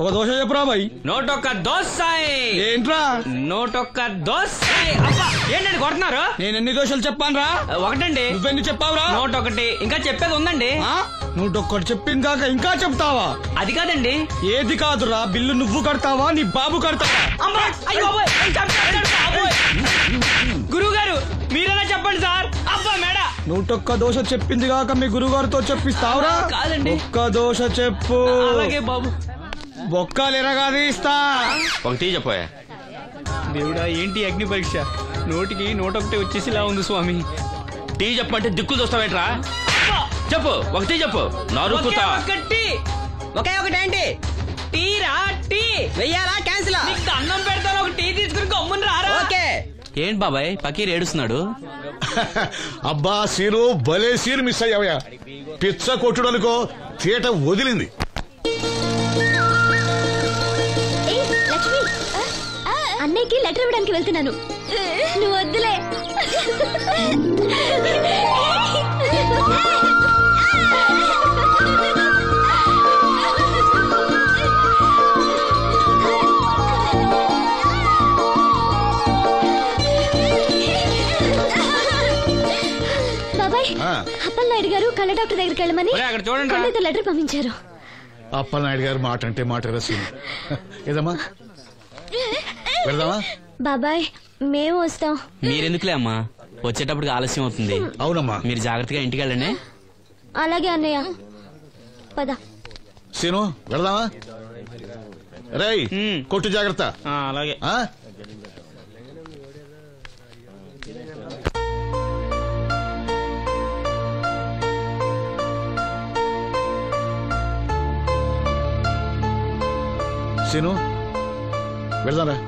ఒక దోశ చెప్పురా బాయ్. నోటొక్క దోశ. ఏంట్రా నోటొక్క దోశ? అబ్బా ఏంటండి కొడుతున్నారు? నేను ఎన్ని దోశలు చెప్పాను రా? ఒకటండి. నువ్వెన్ని చెప్పావురా? నోటొకటి. ఇంకా చెప్పేది ఉందండి. నూటొక్కటి చెప్పింది కాక ఇంకా చెప్తావా? అది కాదండి. ఏది కాదురా, బిల్లు నువ్వు కడతావా నీ బాబు కడతావా? గురువు గారు మీరైనా చెప్పండి సార్. అబ్బా మేడ. నూటొక్క దోశ చెప్పింది కాక మీ గురుగారితో చెప్పిస్తావురా? కాదండి. ఒక్క దోశ చెప్పు. అలాగే బాబు. బొక్కలు ఎరగాది ఇస్తా. ఒకటి చెప్పాయా? దేవుడా ఏంటి అగ్ని పరీక్ష? నోటికి నోటొకటి వచ్చేసిలా ఉంది స్వామి. టీ చెప్పమంటే దిక్కులు చూస్తావేట్రా? చెప్పు, ఒకటి చెప్పు. నరుకుతా. ఒకే ఒకటి ఏంటి? టీ రా. టీ వెయ్యాలా క్యాన్సిల్? అన్నం పెడతాను, ఒక టీ తీసుకుని గమ్మున రారా. ఓకే. ఏంటి బాబాయ్ పకీర్ ఏడుస్తున్నాడు? అబ్బా సీను భలే సీన్ మిస్ అయ్యావయ్యా. పిచ్చ కొట్టుడు అనుకో, తీట వదిలింది. అన్నయ్యకి లెటర్ ఇవ్వడానికి వెళ్తున్నాను. నువ్వు వద్దులే. బాబాయ్, అప్పలనాయుడు గారు కళ్ళ డాక్టర్ దగ్గరికి వెళ్ళమని చూడండి లెటర్ పంపించారు. అప్పలనాయుడు గారు మాట అంటే మాట రసీను. ఏదమ్మా వెళ్దామా? బాబాయ్ మేము వస్తాం. మీరెందుకులే అమ్మా, వచ్చేటప్పుడు ఆలస్యం అవుతుంది. అవునమ్మా, మీరు జాగ్రత్తగా ఇంటికి వెళ్ళండి. అలాగే అన్నయ్య, పద. సీను వెళ్దామా? రేయ్ కొట్టు జాగ్రత్త. అలాగే. సీను వెళ్దాంరా.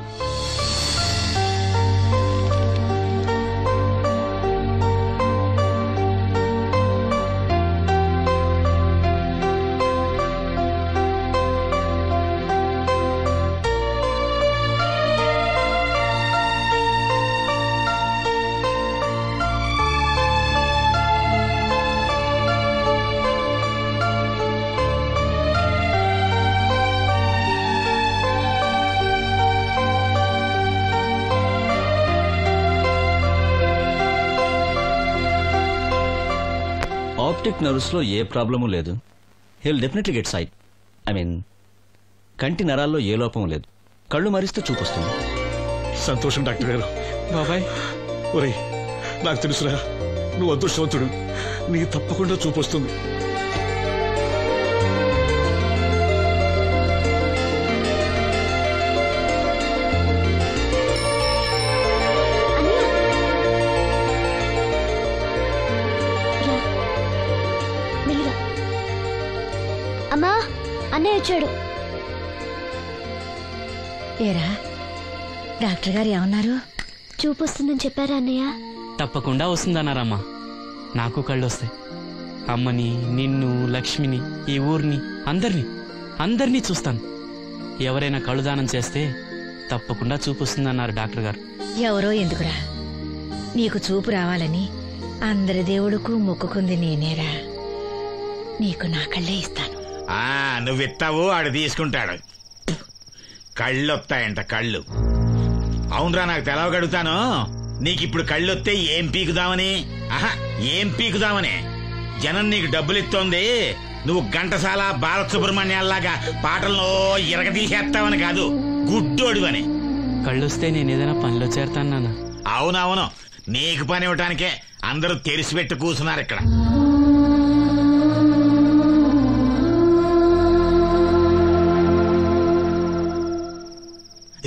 ఆప్టిక్ నర్వ్స్ లో ఏ ప్రాబ్లము లేదు. He'll definitely get sight. I mean కంటి నరాల్లో ఏ లోపం లేదు. కళ్ళు మరిస్తే చూపొస్తుంది. సంతోషం డాక్టర్ గారు. బాబాయ్ ఒరేయ్ నాకు తెలుసురా, నువ్వు అదృష్టవంతుడు. నీకు తప్పకుండా చూపొస్తుంది. అమ్మా అన్నయ్య వచ్చాడు. ఏరా డాక్టర్ గారు ఏమన్నారు? చూపు వస్తుందని చెప్పారా అన్నయ్య? తప్పకుండా వస్తుందన్నారమ్మా. నాకు కళ్ళు వస్తాయి. అమ్మని, నిన్ను, లక్ష్మిని, ఈ ఊరిని, అందరినీ చూస్తాను. ఎవరైనా కళ్ళు దానం చేస్తే తప్పకుండా చూపు వస్తుందన్నారు డాక్టర్ గారు. ఎవరో ఎందుకురా, నీకు చూపు రావాలని అందరి దేవుడుకు మొక్కుకుంది నేనేరా. నీకు నా కళ్ళే ఇస్తాను. నువ్విస్తావు, ఆడు తీసుకుంటాడు. కళ్ళు వస్తాయంట కళ్ళు. అవునరా, నాకు తెలవగడుగుతాను. నీకిప్పుడు కళ్ళొస్తే ఏం పీకుదామని? ఏం పీకుదామని? జనం నీకు డబ్బులు ఇస్తోంది, నువ్వు ఘంటసాల బాలసుబ్రహ్మణ్యాల్లాగా పాటల్లో ఇరగదీసేస్తావని కాదు, గుడ్డోడివని. కళ్ళొస్తే నేను ఏదైనా పనిలో చేరతాను నాన్న. అవునవును, నీకు పని ఇవ్వటానికే అందరూ తెరిసిపెట్టి కూర్చున్నారు ఇక్కడ.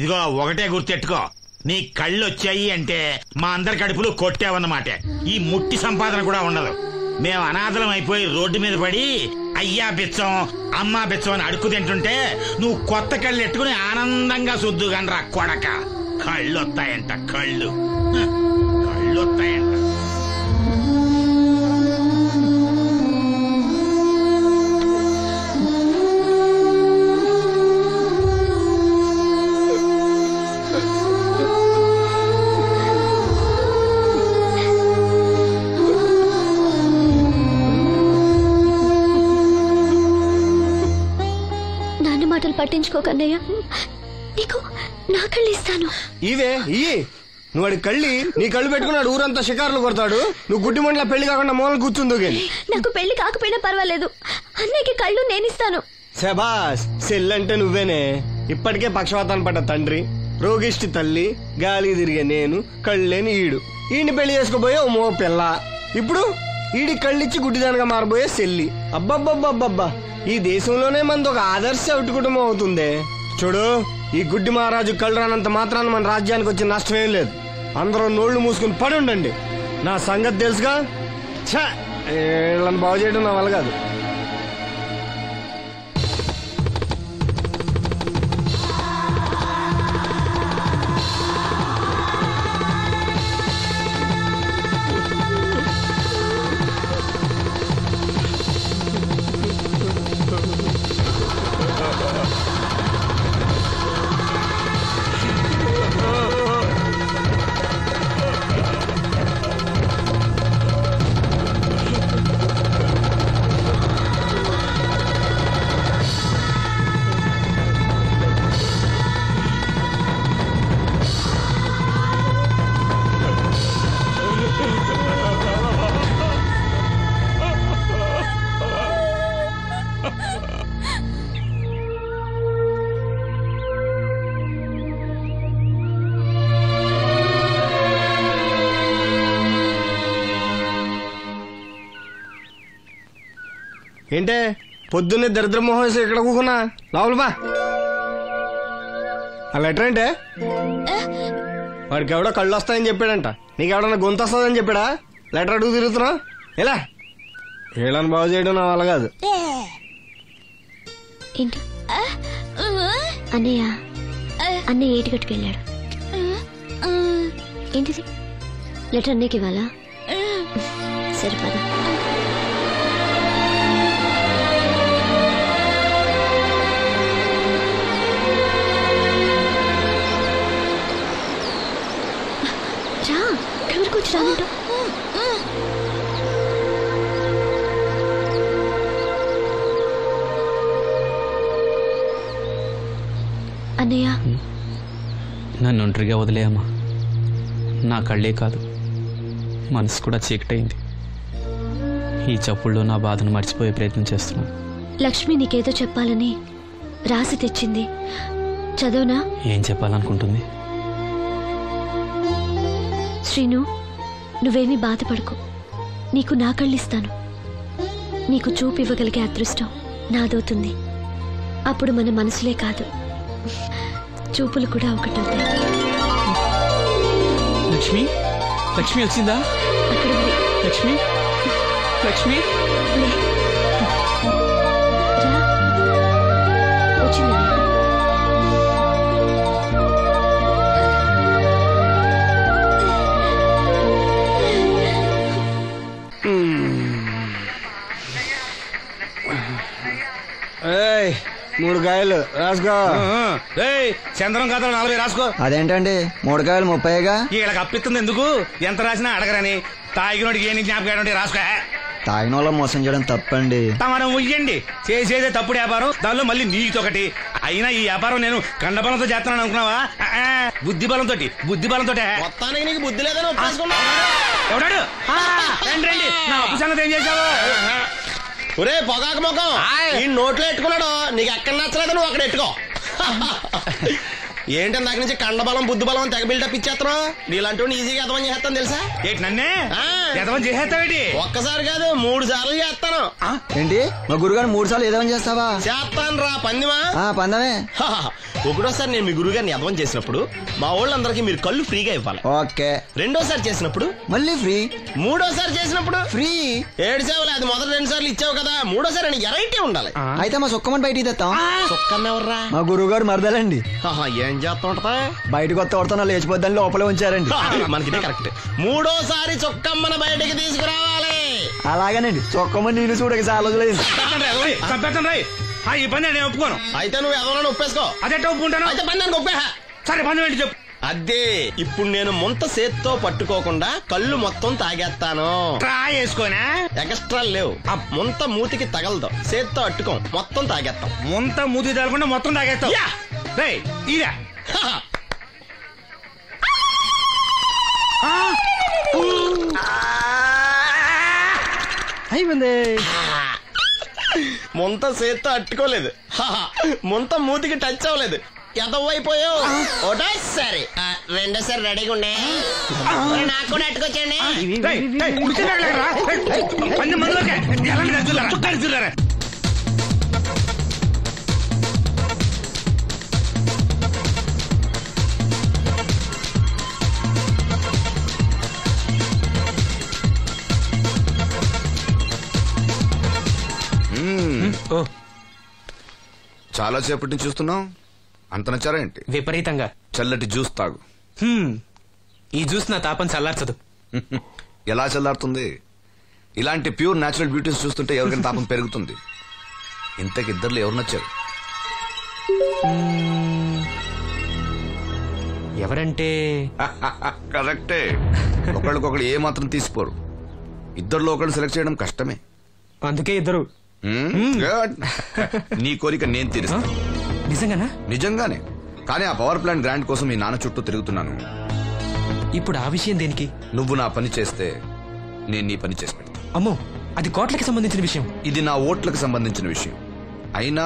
ఇదిగో ఒకటే గుర్తెట్టుకో, నీ కళ్ళు వచ్చాయి అంటే మా అందరి కడుపులు కొట్టావన్నమాట. ఈ ముట్టి సంపాదన కూడా ఉండదు. మేము అనాథలం అయిపోయి రోడ్డు మీద పడి అయ్యా బిచ్చం అమ్మా బిచ్చం అని అడుక్కు తింటుంటే నువ్వు కొత్త కళ్ళు ఎట్టుకుని ఆనందంగా సుద్దుగనరా కొడక. కళ్ళు వస్తాయంట, కళ్ళు వస్తాయంట. మాటలు పట్టించుకోకన్నయ్య. నీకు నా కళ్ళు ఇస్తాను. ఇవే నువ్వు వాడి కళ్ళి నీ కళ్ళు పెట్టుకున్నాడు ఊరంతా షికారులు కొడతాడు. నువ్వు గుడ్డి మండల పెళ్లి కాకుండా మూలలు కూర్చుందో గాని. నాకు పెళ్లి కాకపోయినా పర్వాలేదు, అన్నయ్యకి కళ్ళు నేనిస్తాను. శబాస్, సెల్లంటే నువ్వేనే. ఇప్పటికే పక్షవాతాన్ని పడ్డ తండ్రి, రోగిష్టి తల్లి, గాలి తిరిగే నేను, కళ్ళేని ఈడు. ఈయన్ని పెళ్లి చేసుకోబోయే ఓ మో పిల్ల. ఇప్పుడు ఈడి కళ్ళిచ్చి గుడ్డిదానిగా మారబోయే సెల్లి. అబ్బబ్బబ్బబ్బబ్బా, ఈ దేశంలోనే మనది ఒక ఆదర్శ ఒకటి కుటుంబం అవుతుందే. చూడు, ఈ గుడ్డి మహారాజు కళ్ళు రానంత మాత్రాన మన రాజ్యానికి వచ్చిన నష్టమేం లేదు. అందరూ నోళ్లు మూసుకుని పడి ఉండండి. నా సంగతి తెలుసుగా. వీళ్ళని బాగు చేయడం నా వల్ల కాదు. ఏంటే పొద్దున్నే దరిద్ర మోహన్ ఇక్కడ కూకున్నా? లోపల బా. ఆ లెటర్ ఏంటే? వాడికి ఎవడో కళ్ళు వస్తాయని చెప్పాడంట. నీకెవడన్నా గొంతు వస్తుందని చెప్పాడా? లెటర్ అడుగు తిరుగుతున్నా ఎలా? వీళ్ళని బాగు చేయడం నా వల్ల కాదు. అన్నయ్య అన్నయ్య ఏటిగట్టుకు వెళ్ళాడు. ఏంటిది? లెటర్ అన్నయ్యకి ఇవ్వాలా? సరిపదా. రా, ఇక్కడ వరకు వచ్చి రానంట. అన్నయ్య, నన్ను ఒంటరిగా వదిలేయమ్మా. నా కళ్ళే కాదు, మనసు కూడా చీకటైంది. ఈ చప్పుల్లో నా బాధను మర్చిపోయే ప్రయత్నం చేస్తున్నాను. లక్ష్మి నీకేదో చెప్పాలని రాసి తెచ్చింది, చదవనా? ఏం చెప్పాలనుకుంటుంది? శ్రీను, నువ్వేమీ బాధపడకు. నీకు నా కళ్ళిస్తాను. నీకు చూపు ఇవ్వగలిగే అదృష్టం నాదవుతుంది. అప్పుడు మన మనసులే కాదు, చూపులు కూడా ఒకటవుతాయి. లక్ష్మి, లక్ష్మి వచ్చిందా? అక్కడ ఉంది. లక్ష్మి, లక్ష్మి రా. వచ్చింది. ఏయ్, 3 కాయలు రాసుకో. చంద్రం కథలు 40 రాసుకో. అదేంటండి 3 కాయలు 30గా? వీళ్ళకి అప్పిస్తుంది ఎందుకు? ఎంత రాసినా అడగరని. తాగినోడికి ఏ జ్ఞాపకం రాసుకో. తాగిన వాళ్ళ మోసం చేయడం తప్పండి. మనం ఉయ్యండి, చేసేదే తప్పుడు వ్యాపారం, దానిలో మళ్ళీ నీతోకటి. అయినా ఈ వ్యాపారం నేను కండబలంతో చేస్తున్నాను అనుకున్నావా? బుద్ధి బలంతో. మొత్తానికి నీకు బుద్ధి లేదని ఎవడాడు? రండి, నా అప్పు సంగతి ఏం చేశావు? ఒరే పొగాకు ముఖం, ఈ నోట్లో ఎట్టుకున్నాడు. నీకు ఎక్కడ నచ్చలేదు, నువ్వు అక్కడ ఎట్టుకో. ఏంటంటే నాకు నుంచి కండబలం బుద్ధి బలం తెగ బిల్డప్ ఇచ్చేస్తున్నావు. నీలాంటి ఈజీగా ఎదవని చేస్తాను తెలుసా? ఏంటి నన్నే ఎదవని చేసేస్తావేంటి? ఒక్కసారి కాదు 3 సార్లు చేస్తాను. ఏంటి మా గురుగారు 3 సార్లు ఏదవని చేస్తావా? చేస్తాను రా పందిమా. పందమే. ఒకటోసారి నేను మీ గురువు గారిని ఎదవని చేసినప్పుడు మా వాళ్ళందరికీ మీరు కళ్ళు ఫ్రీగా ఇవ్వాలి. ఓకే. రెండోసారి చేసినప్పుడు మళ్ళీ ఫ్రీ. మూడోసారి చేసినప్పుడు ఫ్రీ. 7 సేవలు. అది మొదటి 2 సార్లు ఇచ్చావు కదా, మూడోసారి ఎరైటీ ఉండాలి. అయితే మా సుక్కమని బయటికి తెస్తాం. సుక్కన్నెవర్రా? మా గురువు గారు మరదలండి. ఏం చేస్తా ఉంటదా? బయటకు వస్తే కొడతా లేచిపోద్దని లోపలే ఉంచారండి. మనకిదే కరెక్ట్. మూడోసారి చొక్కమ్మన బయటకి తీసుకురావాలి. అలాగేనండి, చొక్కమని నేను చూడక చాలా రోజులైంది. ఈ పని నేను ఒప్పుకోను. అయితే నువ్వు ఎవరైనా ఒప్పేసుకో. అదే ఒప్పుకుంటాను. అయితే పని దానికి ఒప్పే. సరే పని ఏంటి చెప్పు. అదే ఇప్పుడు నేను ముంత చేత్తో పట్టుకోకుండా కళ్ళు మొత్తం తాగేస్తాను. ట్రా వేసుకోనా? ఎక్స్ట్రా లేవు. ముంత మూతికి తగలదు, చేత్తో అట్టుకోం, మొత్తం తాగేస్తాం. ముంత మూతి తగలకుండా మొత్తం తాగేస్తావు. ఇదా అయిపోయింది. ముంత చేత్తో అట్టుకోలేదు, ముంత మూతికి టచ్ అవ్వలేదు. ఎదవైపోయావు. ఒకటోసారి రెండోసారి రెడీగా ఉండే. నాకు కూడా అట్టుకొచ్చండి. చాలా సేపటి నుంచి చూస్తున్నాం. అంత నచ్చారా ఏంటి? విపరీతంగా. చల్లటి జ్యూస్ తాగు. ఈ జ్యూస్ నా తాపం చల్లార్చదు. ఎలా చల్లారుతుంది? ఇలాంటి ప్యూర్ న్యాచురల్ బ్యూటీస్ చూస్తుంటే ఎవరికైనా తాపం పెరుగుతుంది. ఇంతకి ఇద్దరులో ఎవరు నచ్చారు? ఎవరంటే? కరెక్టే. ఒకళ్ళకొకళ్ళు ఏ మాత్రం తీసిపోరు. ఇద్దరులో ఒకళ్ళు సెలెక్ట్ చేయడం కష్టమే. అందుకే ఇద్దరు. Good. నీ కోరిక నేను తీరుస్తాను. నిజంగానా? నిజంగానే. కానీ ఆ పవర్ ప్లాంట్ గ్రాంట్ కోసం మీ నాన్న చుట్టూ తిరుగుతున్నాను. ఇప్పుడు ఆ విషయం దేనికి? నువ్వు నా పని చేస్తే నేను నీ పని చేసి పెడతా. అమ్మో, అది కోట్లకి సంబంధించిన విషయం. ఇది నా ఓట్లకు సంబంధించిన విషయం. అయినా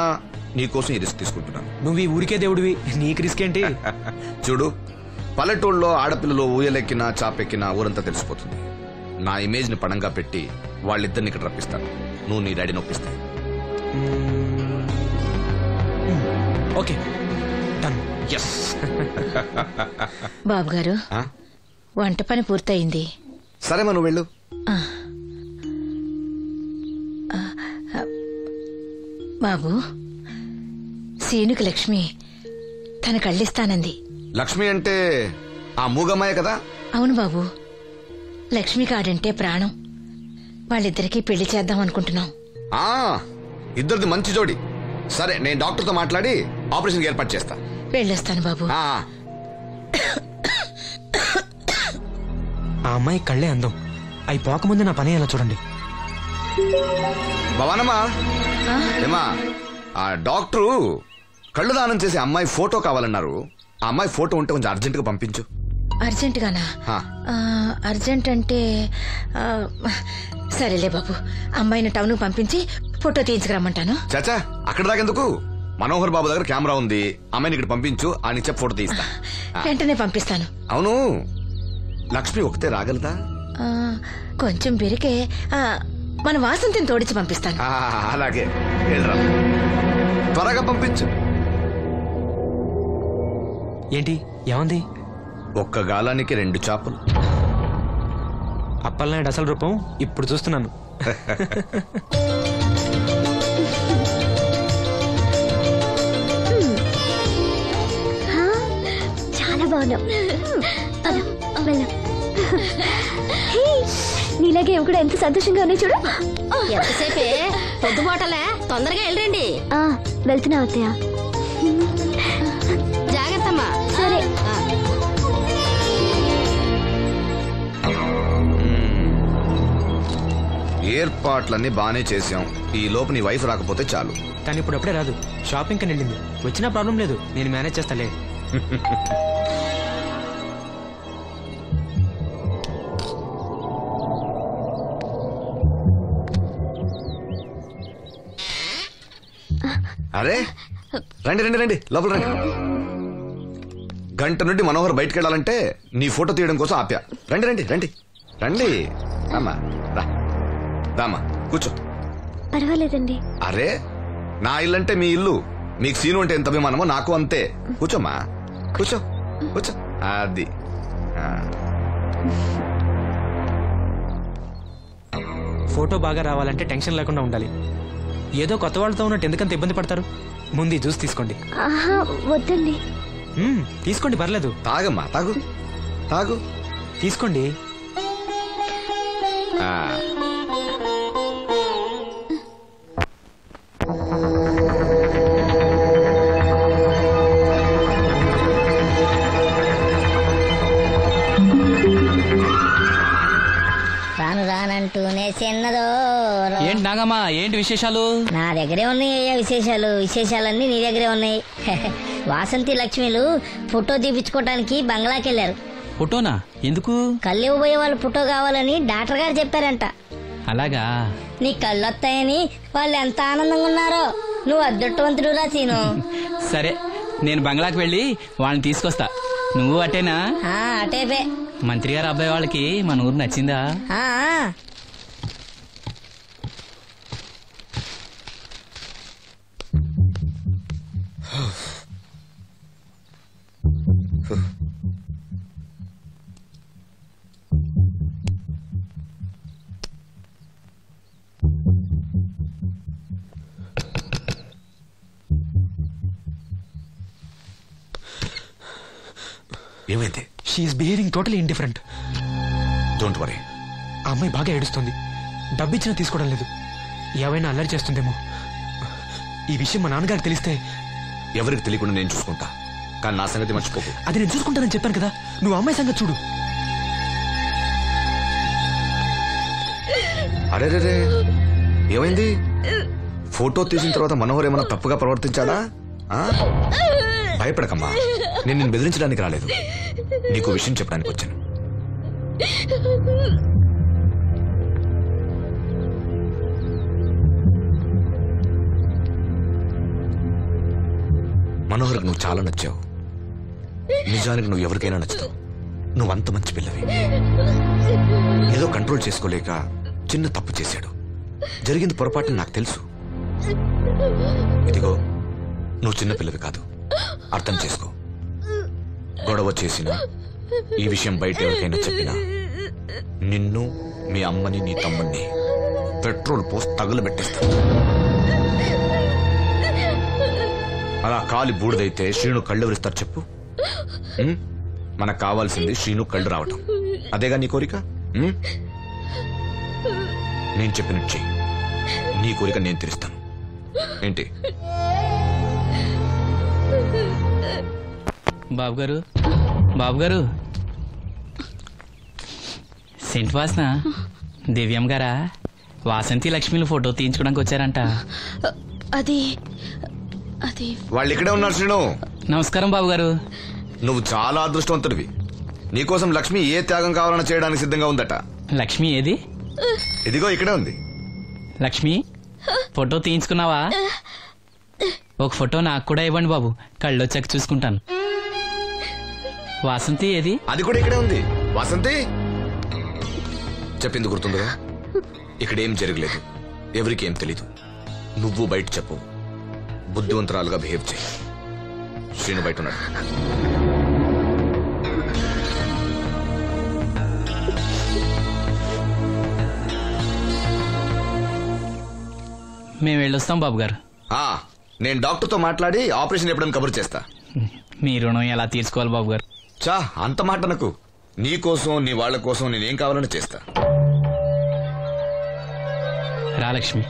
నీకోసం ఈ రిస్క్ తీసుకుంటున్నాను. నువ్వు ఈ ఊరికే దేవుడివి, నీకు రిస్క్ ఏంటి? చూడు, పల్లెటూళ్ళలో ఆడపిల్లలు ఊయలెక్కినా చాపెక్కినా ఊరంతా తెలిసిపోతుంది. నా ఇమేజ్ ని పణంగా పెట్టి వాళ్ళిద్దరిని ఇక్కడ రప్పిస్తాను. నువ్వు నీ డాడీ నొప్పిస్తాయి. Okay, done. ఎస్. బాబు గారు, వంట పని పూర్తయింది. సరే మనం వెళ్ళు. బాబు, సీనుకి లక్ష్మి తన కళ్ళిస్తానంది. లక్ష్మి అంటే ఆ మూగమ్మాయే కదా? అవును బాబు, లక్ష్మి కాడంటే ప్రాణం. వాళ్ళిద్దరికీ పెళ్లి చేద్దాం అనుకుంటున్నాం. ఇద్దరిది మంచి జోడి. సరే, నేను డాక్టర్తో మాట్లాడి ఆపరేషన్ ఏర్పాటు చేస్తా. వెళ్ళొస్తాను బాబు. ఆ అమ్మాయి కళ్ళే అందం. అవి పోకముందు నా పని ఎలా చూడండి. భవానమ్మా, ఏమా, ఆ డాక్టరు కళ్ళు దానం చేసే అమ్మాయి ఫోటో కావాలన్నారు. ఆ అమ్మాయి ఫోటో ఉంటే కొంచెం అర్జెంట్ గా పంపించు. అర్జెంట్ గానా? అర్జెంట్ అంటే సరేలే బాబు, అమ్మాయిని టౌన్ పంపించి ఫోటో తీయించుకురమ్మంటాను. చాచా, అక్కడ దాకెందుకు? మనోహర్ బాబు దగ్గర కెమెరా ఉంది. అమ్మాయిని ఇక్కడ పంపించు, ఆయన చెప్పి ఫోటో తీస్తా. వెంటనే పంపిస్తాను. అవును, లక్ష్మి ఒకతే రాగలదా? కొంచెం బెరికే, మన వాసంతిని తోడిచి పంపిస్తాను. అలాగే, త్వరగా పంపించు. ఏంటి, ఏమంది? ఒక్క గాలానికి 2 చేపలు. అప్పలనాయుడు అసలు రూపం ఇప్పుడు చూస్తున్నాను. చాలా బాగున్నావు. నీలాగే కూడా ఎంత సంతోషంగా ఉన్నాయి చూడు. ఎంతసేపే పొద్దుబాటలే, తొందరగా వెళ్ళండి. వెళ్తున్నా అత్తయ్య. జాగ్రత్తమ్మా. సరే. ఏర్పాట్లన్నీ బానే చేసాం. ఈ లోపు నీ వైఫ్ రాకపోతే చాలు. కానీ ఇప్పుడు అప్పుడే రాదు, షాపింగ్ కని వెళ్ళింది. వచ్చినా ప్రాబ్లం లేదు, నేను మేనేజ్ చేస్తాలే. అరే, రండి రండి రండి, లోపల రండి. గంట నుండి మనోహర్ బయటకు వెళ్ళాలంటే నీ ఫోటో తీయడం కోసం ఆప్యా. రండి రండి రండి రండి. రామా, రా, రామా, కూర్చో. పర్వాలేదండి. అరే, నా ఇల్లు అంటే మీ ఇల్లు. మీకు సీను అంటే ఎంత అభిమానమో నాకు అంతే. కూర్చోమ్మా, కూర్చో కూర్చో. అది ఫోటో బాగా రావాలంటే టెన్షన్ లేకుండా ఉండాలి. ఏదో కొత్త వాళ్ళతో ఉన్నట్టు ఎందుకంత ఇబ్బంది పడతారు? ముందు జ్యూస్ తీసుకోండి. వద్దండి. తీసుకోండి, పర్లేదు. తాగమ్మా, తాగు తాగు, తీసుకోండి. అంటూనే చిన్నదో. ఏంటి నాగమ్మా, ఏంటి విశేషాలు? నా దగ్గరే ఉన్నాయి అయ్యా విశేషాలు. విశేషాలన్నీ నీ దగ్గరే ఉన్నాయి. వాసంతి లక్ష్మిలు ఫోటో తీపించుకోవటానికి బంగ్లాకి వెళ్ళారు. ఫోటోనా? ఎందుకు? కళ్ళు ఇవ్వబోయే వాళ్ళు ఫోటో కావాలని డాక్టర్ గారు చెప్పారంట. అలాగా? నీ కళ్ళు వస్తాయని వాళ్ళు ఎంత ఆనందంగా ఉన్నారో. నువ్వు అదృష్టవంతుడు రా సీను. సరే, నేను బంగ్లాకి వెళ్ళి వాళ్ళని తీసుకొస్తా. నువ్వు అటేనా? అటేపే. మంత్రి గారు అబ్బాయి వాళ్ళకి మన ఊరు నచ్చిందా? ఏమైంది? She's behaving totally indifferent. Don't worry. ఆ అమ్మాయి బాగా ఏడుస్తుంది. డబ్బిచ్చినా తీసుకోవడం లేదు. ఏవైనా అల్లరి చేస్తుందేమో. ఈ విషయం మా నాన్నగారికి తెలిస్తే? ఎవరికి తెలియకుండా నేను చూసుకుంటా, కానీ నా సంగతి మర్చిపోకు. అది నేను చూసుకుంటానని చెప్పాను కదా. నువ్వు అమ్మాయి సంగతి చూడు. అరే ఏమైంది? ఫోటో తీసిన తర్వాత మనోహర్ ఏమైనా తప్పుగా ప్రవర్తించాడా? భయపడకమ్మా, నేను నిన్ను బెదిరించడానికి రాలేదు, నీకు విషయం చెప్పడానికి వచ్చాను. మనోహర్కి నువ్వు చాలా నచ్చావు. నిజానికి నువ్వు ఎవరికైనా నచ్చుతావు. నువ్వంత మంచి పిల్లవి. ఏదో కంట్రోల్ చేసుకోలేక చిన్న తప్పు చేశాడు. జరిగింది పొరపాటు నాకు తెలుసు. ఇదిగో, నువ్వు చిన్న పిల్లవి కాదు, అర్థం చేసుకో. గొడవ చేసినా, ఈ విషయం బయట ఎవరికైనా చెప్పినా నిన్ను, మీ అమ్మని, నీ తమ్ముణ్ణి పెట్రోల్ పోసి తగులబెట్టేస్తా. అలా కాలి బూడిదైతే శ్రీను కళ్ళు ఎవరిస్తారు చెప్పు? మనకు కావాల్సింది శ్రీను కళ్ళు రావటం. అదేగా నీ కోరిక? నేను చెప్పినట్టు చెయ్యి, నీ కోరిక నేను తీరుస్తాను. ఏంటి? బాబు గారు, సెంట్ వాసన దివ్యం గారా? వాసంతి లక్ష్మిలు ఫోటో తీయించుకోవడానికి వచ్చారంట. అది వాళ్ళు ఇక్కడే ఉన్నారు. శ్రీను, నమస్కారం బాబు గారు. నువ్వు చాలా అదృష్టవంతుడివి. నీకోసం లక్ష్మి ఏ త్యాగం కావాలన్నా చేయడానికి సిద్ధంగా ఉందట. లక్ష్మి ఏది? ఇదిగో ఇక్కడే ఉంది. లక్ష్మి, ఫోటో తీయించుకున్నావా? ఒక ఫోటో నాకు కూడా ఇవ్వండి బాబు, కళ్ళు వచ్చాక చూసుకుంటాను. వాసంతి ఏది? అది కూడా ఇక్కడే ఉంది. వాసంతి చెప్పింది గుర్తుందిగా? ఇక్కడేం జరగలేదు, ఎవరికి ఏం తెలీదు. నువ్వు బయట చెప్పు, బుద్ధివంతరాలుగా బిహేవ్ చేయి. శ్రీను బయట ఉన్నాడు. మేము వెళ్ళొస్తాం బాబు గారు. నేను డాక్టర్తో మాట్లాడి ఆపరేషన్ ఎప్పుడైనా కబురు చేస్తా. మీ రుణం ఎలా తీర్చుకోవాలి బాబు గారు? చా, అంత మాట నాకు. నీ కోసం, నీ వాళ్ళ కోసం నేనేం కావాలని చేస్తా. రా లక్ష్మి.